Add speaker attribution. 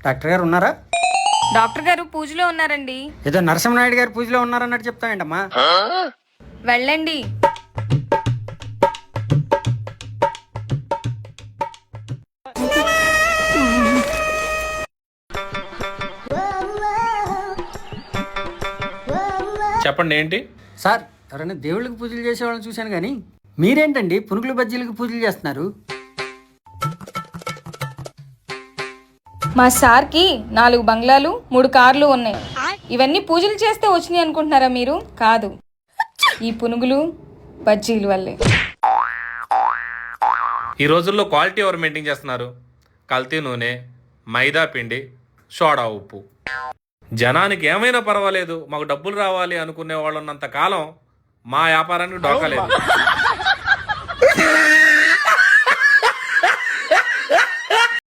Speaker 1: Doctor గారు ఉన్నారా?
Speaker 2: Doctor గారు పూజలో ఉన్నారండి.
Speaker 1: ఏదో నరసింహనాయుడు గారు పూజలో ఉన్నారన్నట్టు చెప్తావేంటమ్మా?
Speaker 2: వెళ్ళండి.
Speaker 3: చెప్పండి ఏంటి?
Speaker 1: సార్, ఎవరైనా దేవుళ్ళకి పూజలు చేసేవాళ్ళని చూశాను కానీ మీరేంటండి పునుగులు బజ్జీలకు పూజలు చేస్తున్నారు?
Speaker 2: మా సార్కి 4 బంగ్లాలు 3 కార్లు ఉన్నాయి. ఇవన్నీ పూజలు చేస్తే వచ్చినాయి అనుకుంటున్నారా మీరు? కాదు, ఈ పునుగులు బజ్జీలు వల్లే.
Speaker 3: ఈ రోజుల్లో క్వాలిటీ ఎవరు మెయింటైన్ చేస్తున్నారు? కల్తీ నూనె, మైదా పిండి, సోడా ఉప్పు. జనానికి ఏమైనా పర్వాలేదు, మాకు డబ్బులు రావాలి అనుకునే వాళ్ళు ఉన్నంత కాలం మా వ్యాపారానికి డోకా లేదు.